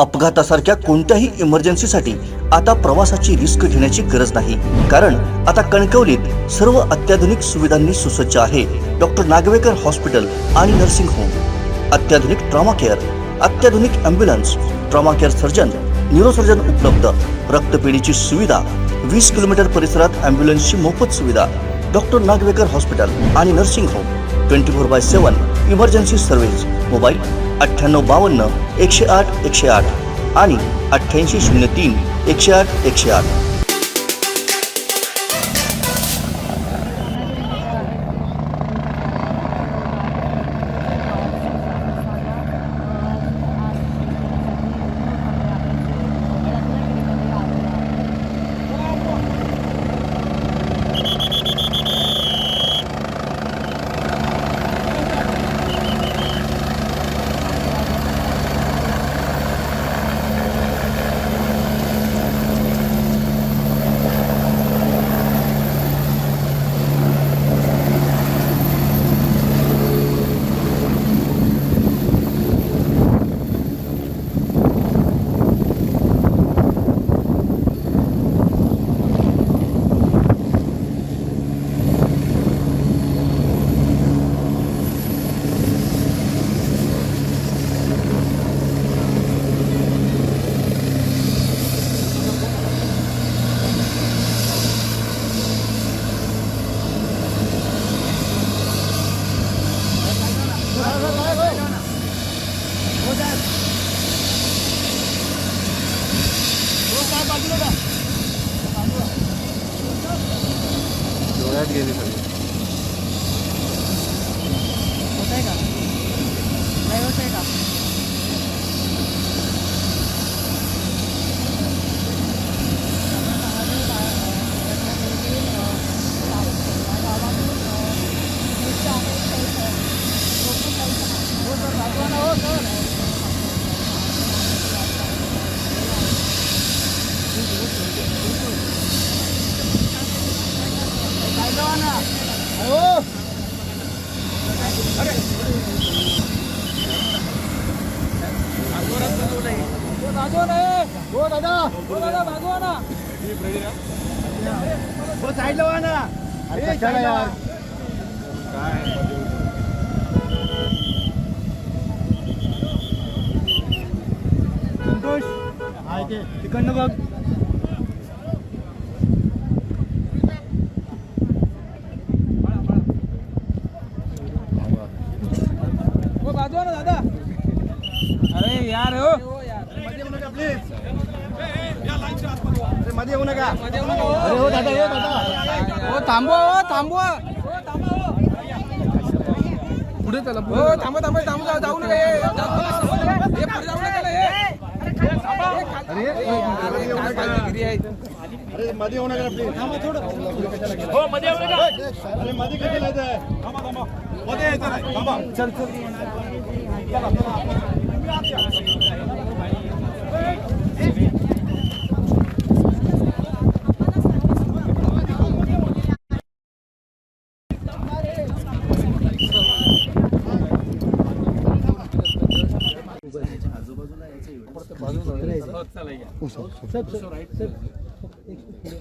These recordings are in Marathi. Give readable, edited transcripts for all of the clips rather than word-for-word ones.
अपघातासारख्या कोणत्याही इमर्जन्सीसाठी आता प्रवासाची रिस्क घेण्याची गरज नाही, कारण आता कणकवलीत सर्व अत्याधुनिक सुविधांनी सुसज्ज आहे डॉक्टर नागवेकर हॉस्पिटल आणि नर्सिंग होम। अत्याधुनिक ट्रॉमा केअर, अत्याधुनिक ambulance, trauma care surgeon, neurosurgeon उपलब्ध, रक्तपेढीची सुविधा, 20 किलोमीटर परिसरात ॲम्ब्युलन्सची मोफत सुविधा। डॉक्टर नागवेकर हॉस्पिटल आणि nursing home 24/7 emergency service. Mobile 9852 108 108 आणि 8803 108 108। डोळ्यात गेली सगळी। होत आहे का? नाही होत आहे का? संतोष तिकडनं बघ। बाजूला दादा। अरे यार हो मध्ये येऊ नका प्लीज। मध्ये येऊ नका। अरे हो दादा, हे दादा हो थांबवा, थांबवा, पुढे चला। हो थांबा थांबा थांबा, जाऊ नका। हे पुढे जाऊ नका। अरे मध्ये येऊ नका प्लीज। थांबा थोडं। हो मध्ये येऊ नका। अरे मध्ये कधी जायचंय? थांबा थांबा, मध्ये यायचं नाही। थांबा, चल चल।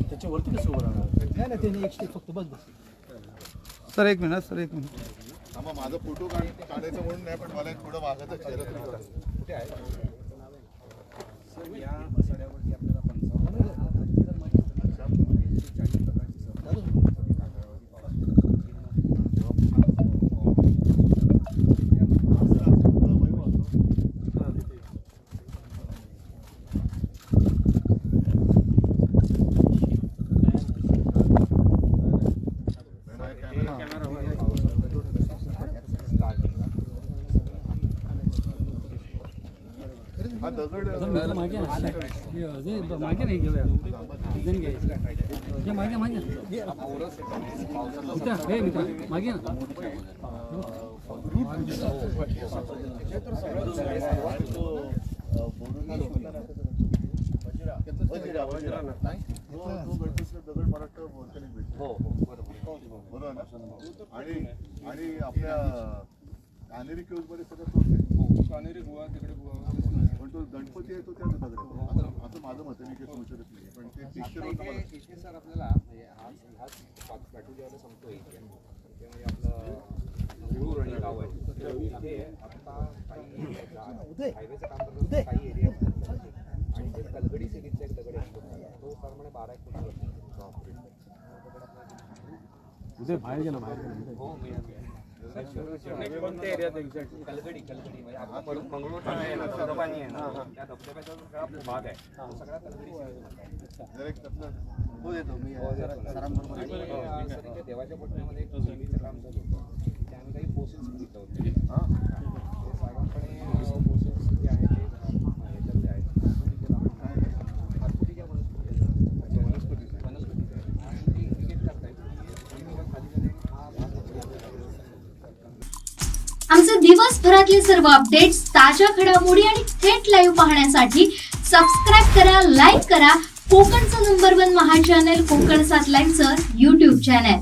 त्याच्यावरती कसं उभं राहणार? नाही त्याने एक स्टेप फक्त बस बस। सर एक मिनिट, सर एक मिनिट। आम्हा माझा फोटो काढायचं म्हणून नाही, पण मला एक थोडं वागायचं चेहरा कुठे आहे? या मसाल्यावरती आपल्याला 55 हा दगड मागे नाही घेऊया, मागे मागे मागे ना। दगड महाराष्ट्र बरोबर ना। आणि आपल्या कानेरी क्यूज मध्ये सगळं तोच आहे। कानेरी गोवा तिकडे गोवा, पण तो गणपती आहे तो त्या साजरा करतो असं माझं मत आहे. मी काही समजू शकत नाही पण ते पिक्चर इथे सर आपल्याला म्हणजे हाच पाठवू जेव्हा सांगतोय ते म्हणजे आपलं गुरूर आणि गाव आहे तिथे आता काही हायवेचं काम करतो काही एरिया आणि ते कलगडी सिरीजचा एक दगड असतो तो सर म्हणे 12 फूट उदय बाहेर गेला बाहेर हो कोणत्या एरियात एक्झॅक्ट कलगडी म्हणजे आपला मंगळूर आहे ना धबधबानी आहे ना त्या धबधब्याचा जो सगळा भाग आहे तो सगळा कलगडी आणि सर इथे देवाच्या पटण्यामध्ये एक देवीचं काम चालू होतं ते आम्ही काही पोसेस बघितलं होतं ते साधारणपणे पोसेस जे आहे ते ह्याच्यातले आहेत हातपुरीच्या वनस्पतीचे आणि ते इंडिकेट करतायत खाली झाले हा भाग आमचे दिवसभरातले सर्व अपडेट्स, ताज्या घडामोडी आणि थेट लाईव्ह पाहण्यासाठी सबस्क्राईब करा, लाईक करा कोकणचं नंबर 1 महा चॅनल कोकण 7 लाईनचं YouTube चॅनल.